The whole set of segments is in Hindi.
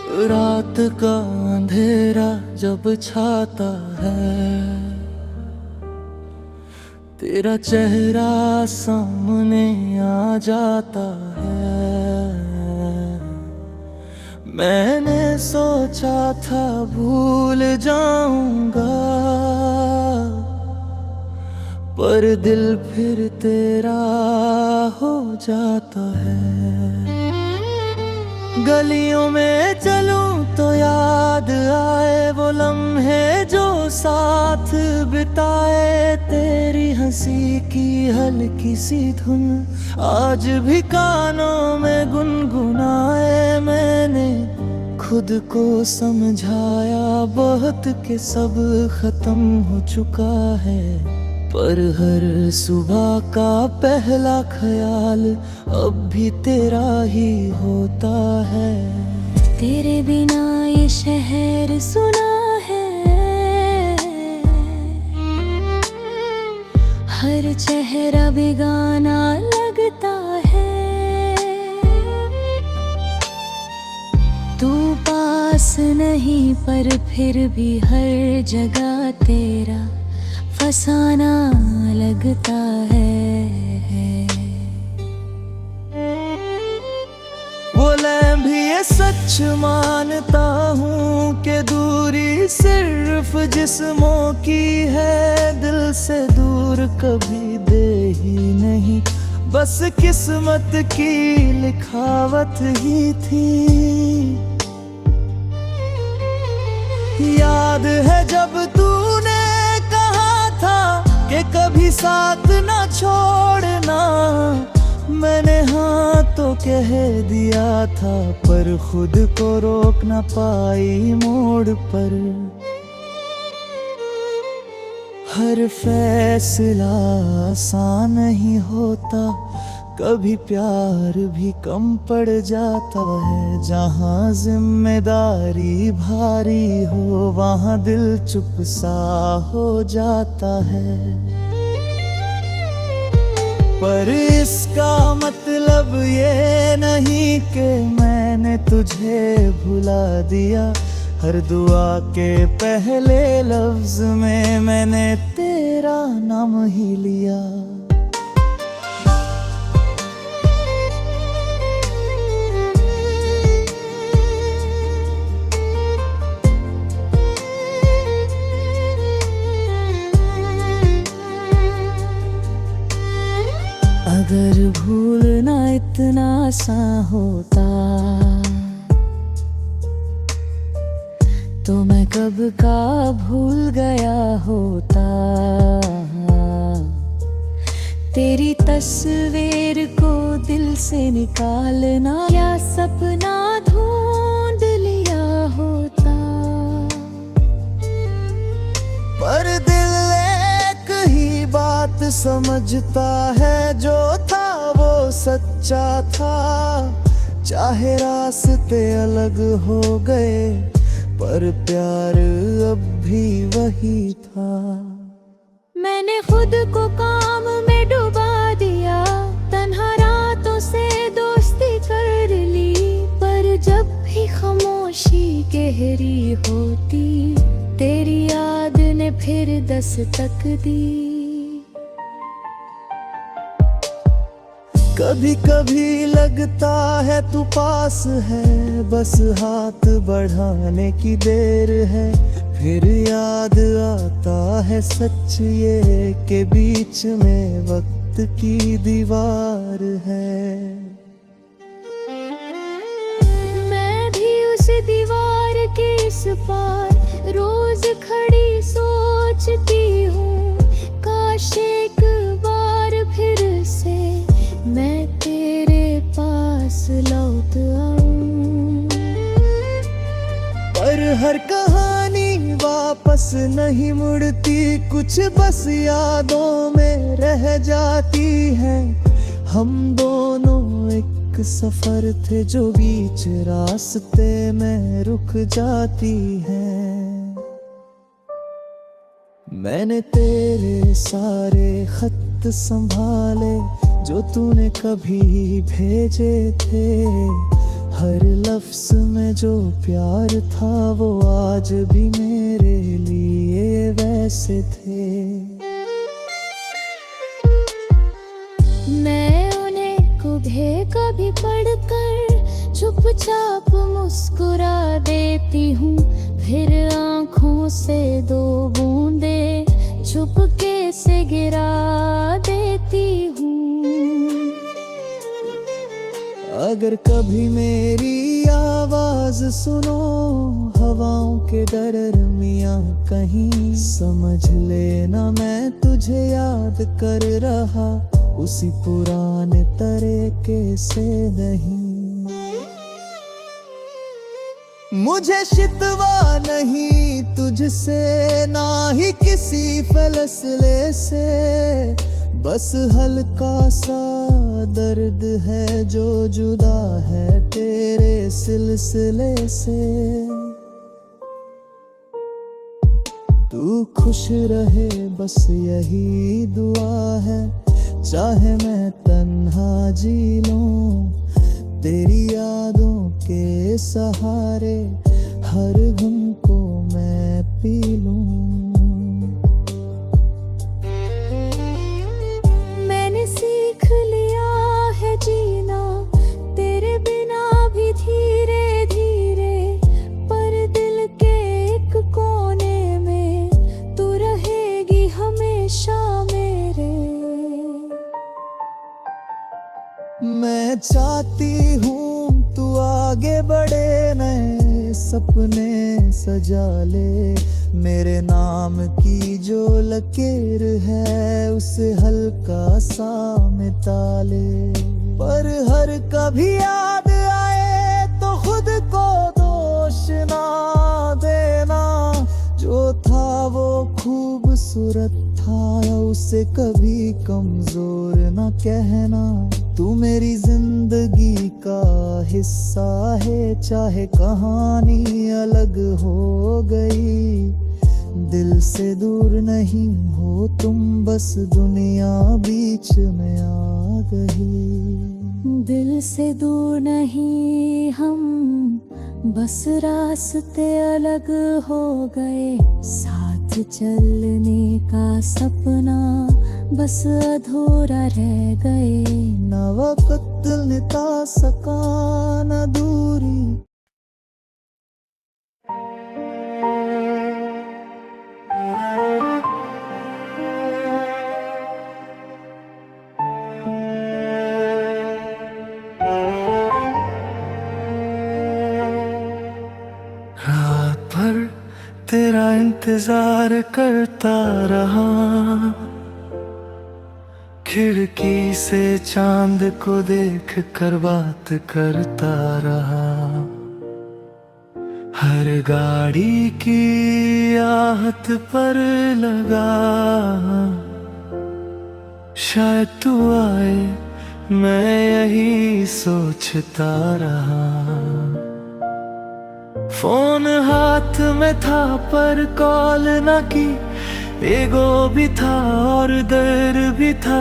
रात का अंधेरा जब छाता है, तेरा चेहरा सामने आ जाता है। मैंने सोचा था भूल जाऊंगा, पर दिल फिर तेरा हो जाता है। गलियों में चलूं तो याद आए वो लम्हे जो साथ बिताए, तेरी हंसी की हल्की सी धुन आज भी कानों में गुनगुनाए। मैंने खुद को समझाया बहुत कि सब खत्म हो चुका है, पर हर सुबह का पहला ख्याल अब भी तेरा ही होता है। तेरे बिना ये शहर सुना है, हर चेहरा बेगाना लगता है। तू पास नहीं पर फिर भी हर जगह तेरा फसाना लगता है। बोले भी ये सच मानता हूँ कि दूरी सिर्फ जिस्मों की है, दिल से दूर कभी दे ही नहीं, बस किस्मत की लिखावट ही थी। याद है जब तूने कि कभी साथ ना छोड़ना, मैंने हाँ तो कह दिया था, पर खुद को रोक ना पाई मोड़ पर। हर फैसला आसान नहीं होता, कभी प्यार भी कम पड़ जाता है। जहाँ जिम्मेदारी भारी हो वहाँ दिल चुप सा हो जाता है। पर इसका मतलब ये नहीं कि मैंने तुझे भुला दिया, हर दुआ के पहले लफ्ज में मैंने तेरा नाम ही लिया। अगर भूलना इतना आसान होता तो मैं कब का भूल गया होता। तेरी तस्वीर को दिल से निकालना या सपना ढूंढ लिया होता। पर दिल एक ही बात समझता है, जो था वो सच्चा था। चाहे रास्ते अलग हो गए, पर प्यार अब भी वही था। मैंने खुद को काम में डुबा दिया, तन्हा रातों से दोस्ती कर ली, पर जब भी खामोशी गहरी होती, तेरी याद ने फिर दस्तक दी। कभी कभी लगता है तू पास है, बस हाथ बढ़ाने की देर है। फिर याद आता है सच ये कि बीच में वक्त की दीवार है। मैं भी उस दीवार के इस पार रोज खड़ी सोचती हूँ, काश एक बार फिर से मैं तेरे पास लौट आऊं। पर हर कहानी वापस नहीं मुड़ती, कुछ बस यादों में रह जाती है। हम दोनों एक सफर थे जो बीच रास्ते में रुक जाती है। मैंने तेरे सारे खत संभाले जो तूने कभी भेजे थे, हर लफ्ज में जो प्यार था वो आज भी मेरे लिए वैसे थे। मैं उन्हें कभी पढ़कर चुपचाप मुस्कुरा देती हूँ, फिर आँखों से दो बूंदे चुपके से गिरा देती हूँ। अगर कभी मेरी आवाज सुनो हवाओं के दरमियाँ कहीं, समझ लेना मैं तुझे याद कर रहा उसी पुराने तरीके से नहीं। मुझे शिकवा नहीं तुझसे ना ही किसी फैसले से, बस हल्का सा दर्द है जो जुदा है तेरे सिलसिले से। तू खुश रहे बस यही दुआ है, चाहे मैं तन्हा जी लूं तेरी यादों के सहारे, हर गम को मैं पी लूं। मैंने सीख लिया है जीना तेरे बिना भी धीरे धीरे, पर दिल के एक कोने में तू रहेगी हमेशा मेरे। मैं चाहती हूँ तू आगे बढ़े, नए सपने सजा ले, मेरे नाम की जो लकीर है उसे हल्का सा मिटा ले। पर हर कभी याद आए तो खुद को दोष ना देना, जो था वो खूबसूरत था उसे कभी कमजोर ना कहना। तू मेरी जिंदगी का हिस्सा है, चाहे कहानी अलग हो गई, दिल से दूर नहीं हो तुम, बस दुनिया बीच में आ गई। दिल से दूर नहीं हम, बस रास्ते अलग हो गए, साथ चलने का सपना बस अधूरा रह गए। न वक्त निता सका न दूरी। रात भर तेरा इंतजार करता रहा, खिड़की से चांद को देख कर बात करता रहा। हर गाड़ी की आहट पर लगा, शायद तू आए मैं यही सोचता रहा। फोन हाथ में था पर कॉल न की, ईगो भी था और डर भी था,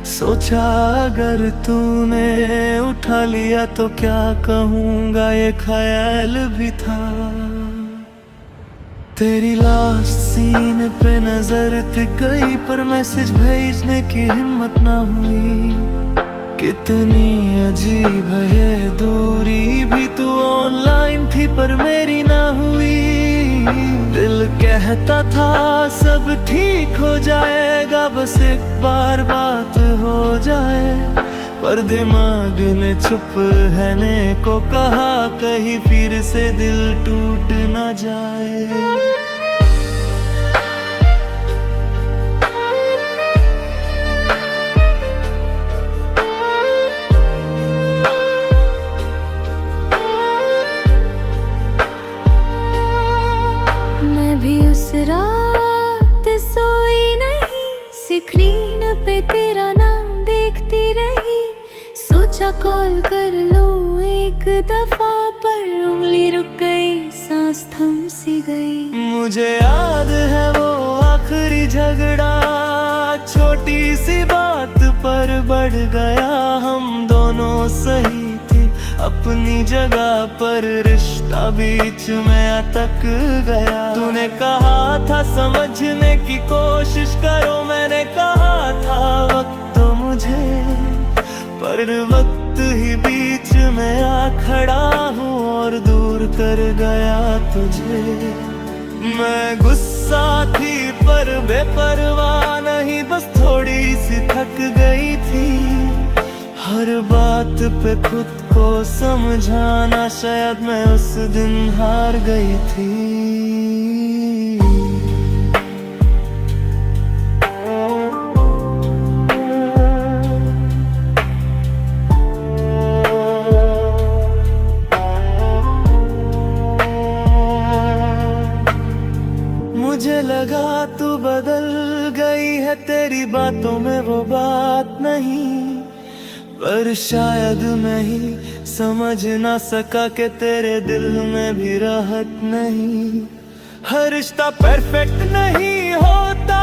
सोचा अगर तूने उठा लिया तो क्या कहूँगा ये ख्याल भी था। तेरी लास्ट सीन पे नजर टिक गई पर मैसेज भेजने की हिम्मत ना हुई। कितनी अजीब है ये दूरी, भी तू ऑनलाइन थी पर मेरी ना हुई। दिल कहता था सब ठीक हो जाएगा, बस एक बार बात हो जाए, पर दिमाग ने चुप रहने को कहा, कहीं फिर से दिल टूट ना जाए। रात सोई नहीं, स्क्रीन पे तेरा नाम देखती रही, सोचा कॉल कर लूं एक दफा, पर उंगली रुक गई, सांस थम सी गई। मुझे याद है वो आखिरी झगड़ा, छोटी सी बात पर बढ़ गया। हम दोनों सही थे, अब अपनी जगह पर रिश्ता बीच में अटक गया। तूने कहा था समझने की कोशिश करो, मैंने कहा था वक्त तो मुझे, पर वक्त ही बीच में आ खड़ा हूँ और दूर कर गया तुझे। मैं गुस्सा थी पर बेपरवाह नहीं, बस थोड़ी सी थक गई थी। हर बात पे खुद को समझाना, शायद मैं उस दिन हार गई थी। मुझे लगा तू बदल गई है, तेरी बातों में वो बात नहीं, पर शायद मैं ही समझ ना सका कि तेरे दिल में भी राहत नहीं। हर रिश्ता परफेक्ट नहीं होता,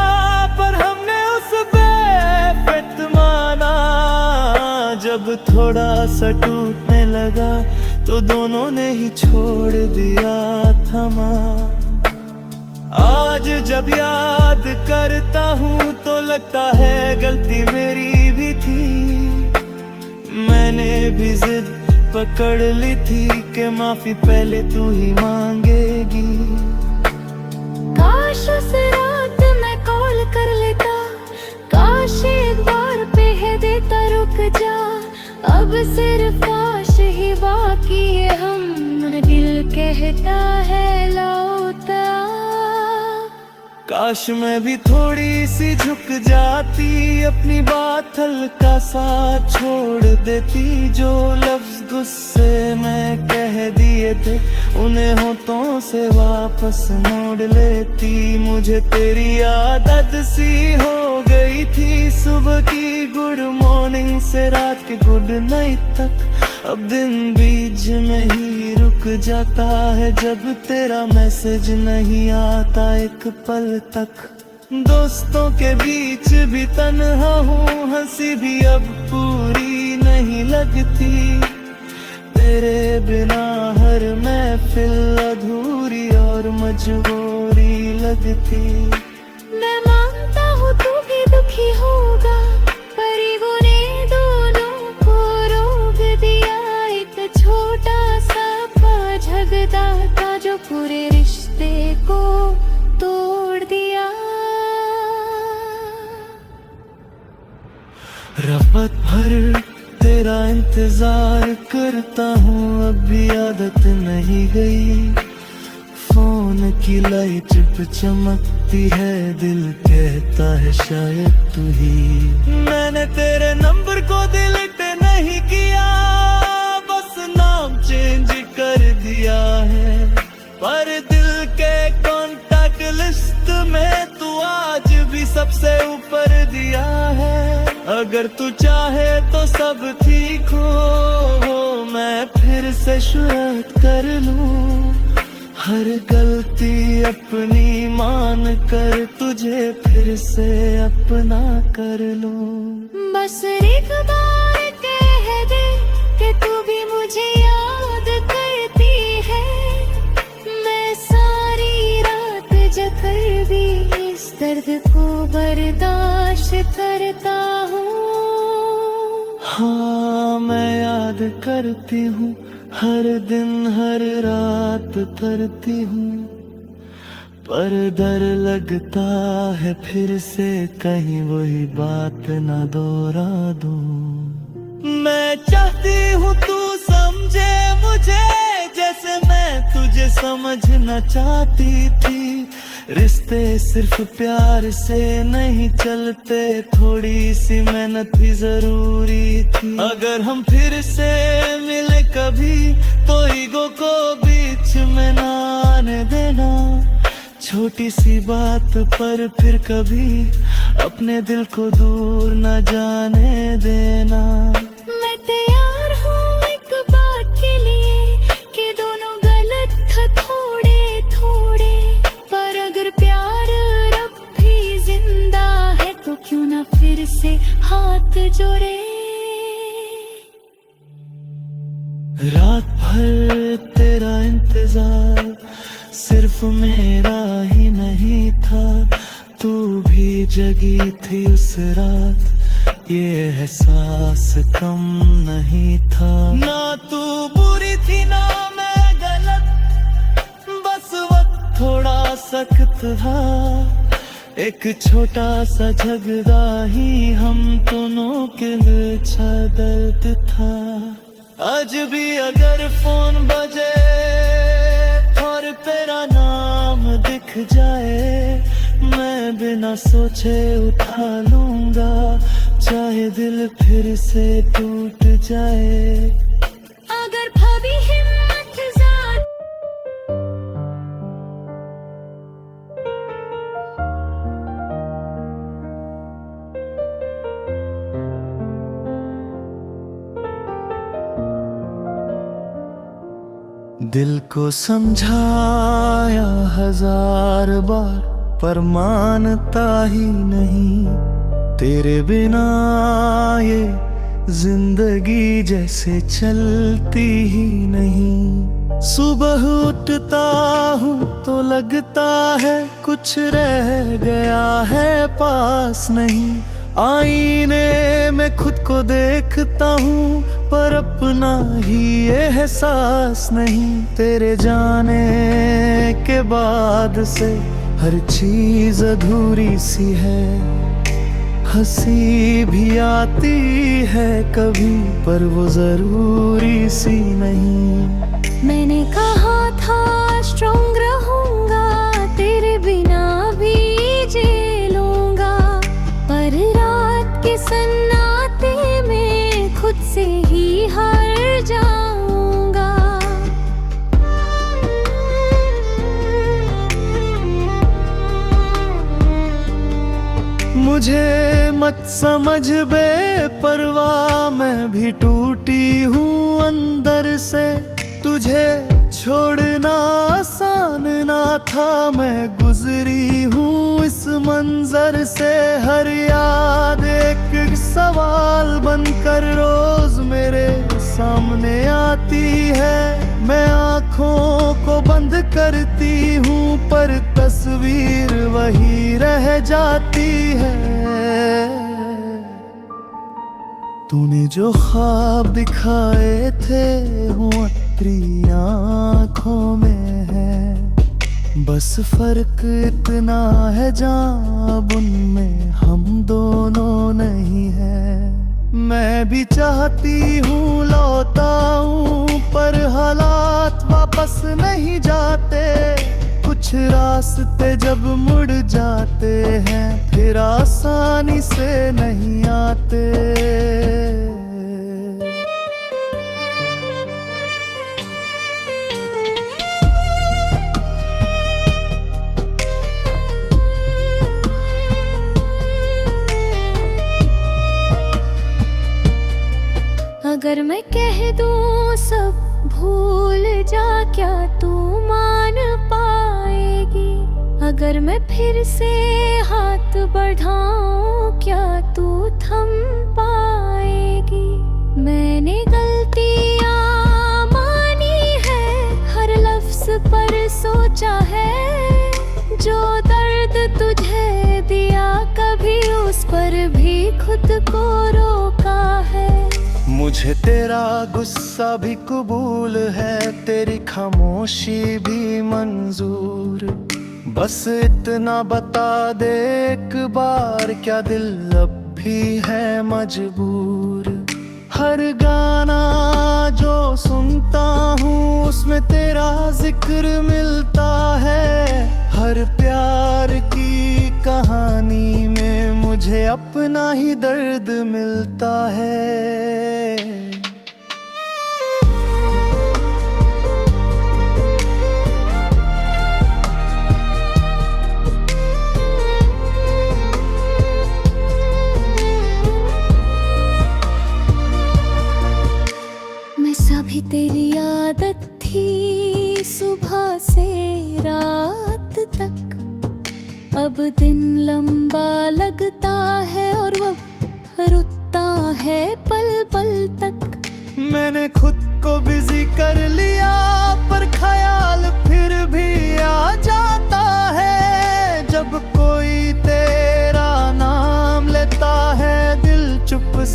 पर हमने उस बेफित माना। जब थोड़ा सा टूटने लगा तो दोनों ने ही छोड़ दिया थमा। आज जब याद करता हूँ तो लगता है गलती मेरी भी थी। मैंने भी जिद पकड़ ली थी कि माफी पहले तू ही मांगेगी। काश उस रात मैं कॉल कर लेता, काश एक बार पे देता रुक जा। अब सिर्फ काश ही बाकी है, हम दिल कहता है लौटा। काश मैं भी थोड़ी सी झुक जाती, अपनी बात हल्का सा छोड़ देती। जो लफ्ज गुस्से में कह दिए थे उन्हें होठों से वापस मोड़ लेती। मुझे तेरी आदत सी हो गई थी, सुबह की गुड मॉर्निंग से रात के गुड नाइट तक। अब दिन बीच में ही रुक जाता है जब तेरा मैसेज नहीं आता एक पल तक। दोस्तों के बीच भी तन्हा हूँ, हंसी भी अब पूरी नहीं लगती। तेरे बिना हर महफिल अधूरी और मजबूरी लगती। मैं मानता हूँ तू भी दुखी होगा, पर ईगो ने दोनों को रोक दिया। एक छोटा सा झगड़ा था जो पूरे रिश्ते को तोड़ दिया। रफ़त भर तेरा इंतजार करता हूँ, अब भी आदत नहीं गई। फोन की लाइट पे चमकती है, दिल कहता है शायद तू ही। मैंने तेरे नंबर को डिलीट नहीं किया, बस नाम चेंज कर दिया है। पर दिल के कॉन्टैक्ट लिस्ट में तू आज भी सबसे ऊपर दिया है। अगर तू चाहे तो सब ठीक हो, मैं फिर से शुरुआत कर लूं। हर गलती अपनी मान कर तुझे फिर से अपना कर लूं। बस एक बार कह दे कि तू भी मुझे याद करती है। मैं सारी रात जगकर भी इस दर्द को बर्दाश्त करता हूँ। हाँ मैं याद करती हूँ, हर दिन हर रात करती हूँ। पर डर लगता है फिर से कहीं वही बात न दोहरा दूं। मैं चाहती हूँ तू समझे मुझे जैसे मैं तुझे समझना चाहती थी। रिश्ते सिर्फ प्यार से नहीं चलते, थोड़ी सी मेहनत भी जरूरी थी। अगर हम फिर से मिले कभी तो ईगो को बीच में ना आने देना। छोटी सी बात पर फिर कभी अपने दिल को दूर न जाने देना। मैं तैयार हूँ एक बात के लिए कि दोनों गलत थे थोड़े थोड़े, पर अगर प्यार अब भी जिंदा है तो क्यों ना फिर से हाथ जोड़े। रात सिर्फ मेरा ही नहीं था, तू भी जगी थी उस रात, ये एहसास कम नहीं था। ना तू बुरी थी ना मैं गलत, बस वक्त थोड़ा सख्त था, एक छोटा सा झगड़ा ही हम दोनों के लिए अच्छा दर्द था। आज भी अगर फोन बजे और तेरा नाम दिख जाए, मैं बिना सोचे उठा लूंगा, चाहे दिल फिर से टूट जाए। अगर भाभी हिम्मत ज़ात दिल को समझाया 1000 बार, पर मानता ही नहीं, तेरे बिना ये जिंदगी जैसे चलती ही नहीं। सुबह उठता हूँ तो लगता है कुछ रह गया है पास नहीं, आईने में खुद को देखता हूँ पर अपना ही एहसास नहीं। तेरे जाने के बाद से हर चीज अधूरी सी है, हंसी भी आती है कभी पर वो जरूरी सी नहीं। मैंने कहा था स्ट्रॉन्ग रहूंगा, तेरे बिना भी जी लूंगा, पर रात के सन्नाटे में खुद से ही हार जाऊंगा। मुझे मत समझ बेपरवाह, मैं भी टूटी हूँ अंदर से, तुझे छोड़ना आसान ना था, मैं गुजरी हूँ इस मंजर से। हर याद एक सवाल बनकर रोज मेरे सामने आती है, मैं आँखों को बंद करती हूँ पर तस्वीर वही रह जाती है। तूने जो ख्वाब दिखाए थे वो तेरी आँखों में है, बस फर्क इतना है जहाँ अब उनमें हम दोनों नहीं है। मैं भी चाहती हूँ लौटाऊं पर हालात वापस नहीं जाते, कुछ रास्ते जब मुड़ जाते हैं फिर आसानी से नहीं आते। अगर मैं कह दूं सब भूल जा, क्या तू मान पाएगी? अगर मैं फिर से हाथ बढ़ाऊं, क्या तू थम पाएगी? मैंने गलतियां मानी है, हर लफ्ज पर सोचा है, जो दर्द तुझे दिया कभी उस पर भी खुद को रोका है। मुझे तेरा गुस्सा भी कबूल है, तेरी खामोशी भी मंजूर, बस इतना बता दे एक बार, क्या दिल अब भी है मजबूर? हर गाना जो सुनता हूँ उसमें तेरा जिक्र मिलता है, हर प्यार की कहानी में मुझे अपना ही दर्द मिलता है। भी तेरी आदत थी सुबह से रात तक, अब दिन लंबा लगता है और वक्त रुकता है पल पल तक। मैंने खुद को बिजी कर लिया पर ख्याल फिर भी आ जा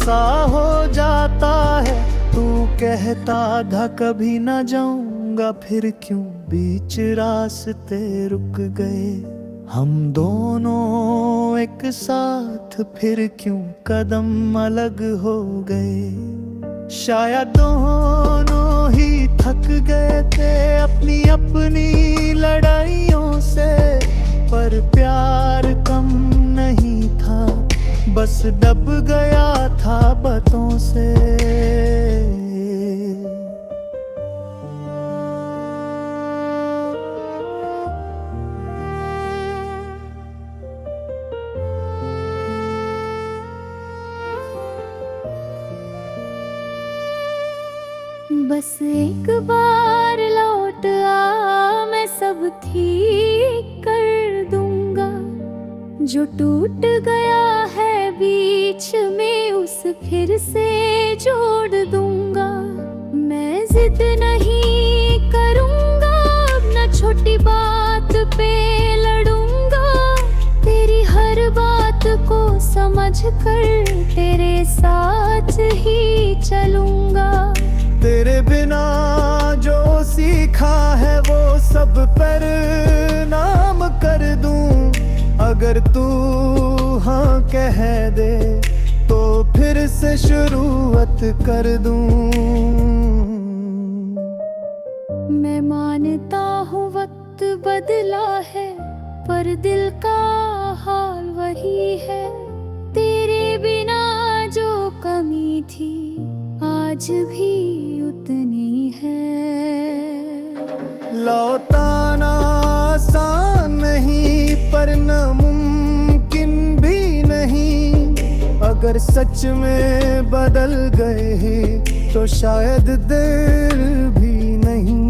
सा हो जाता है। तू कहता था कभी ना जाऊंगा, फिर क्यों बीच रास्ते रुक गए। हम दोनों एक साथ फिर क्यों कदम अलग हो गए। शायद दोनों ही थक गए थे अपनी अपनी लड़ाइयों से, पर प्यार कम नहीं था, बस दब गया था बातों से। बस एक बार लौट आ, मैं सब ठीक कर दूंगा। जो टूट गया है बीच में उस फिर से जोड़ दूंगा। मैं जिद नहीं करूंगा, अब न छोटी बात पे लड़ूंगा। तेरी हर बात को समझ कर तेरे साथ ही चलूंगा। तेरे बिना जो सीखा है वो सब पर नाम कर दूं। अगर तू हाँ कह दे तो फिर से शुरुआत कर दूं। मैं मानता हूँ वक्त बदला है, पर दिल का हाल वही है। तेरे बिना जो कमी थी आज भी उतनी है। लौटाना आसान नहीं पर नामुमकिन भी नहीं। अगर सच में बदल गए तो शायद देर भी नहीं।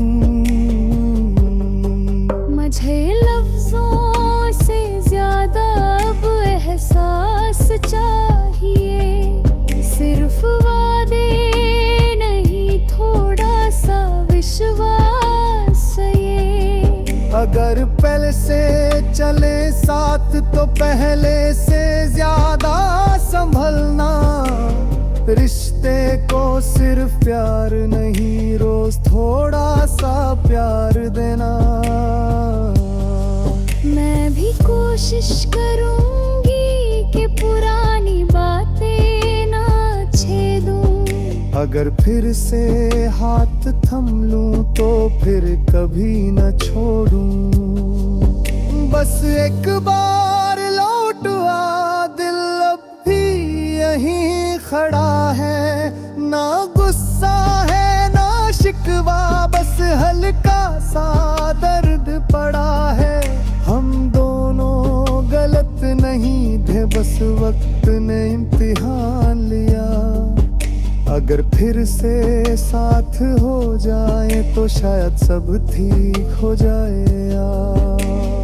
मुझे लफ्जों से ज्यादा अब एहसास चाहिए। सिर्फ वादे अगर पहले से चले साथ तो पहले से ज्यादा संभलना। रिश्ते को सिर्फ प्यार नहीं, रोज थोड़ा सा प्यार देना। मैं भी कोशिश करूंगी कि पुरानी बातें ना छेदूं। अगर फिर से हाथ थम लूं तो फिर कभी न छोड़ूं। बस एक बार लौट आ, दिल अब भी यहीं खड़ा है। ना गुस्सा है ना शिकवा, बस हल्का सा दर्द पड़ा है। हम दोनों गलत नहीं थे, बस वक्त ने इम्तिहान लिया। अगर फिर से साथ हो जाए तो शायद सब ठीक हो जाए यार।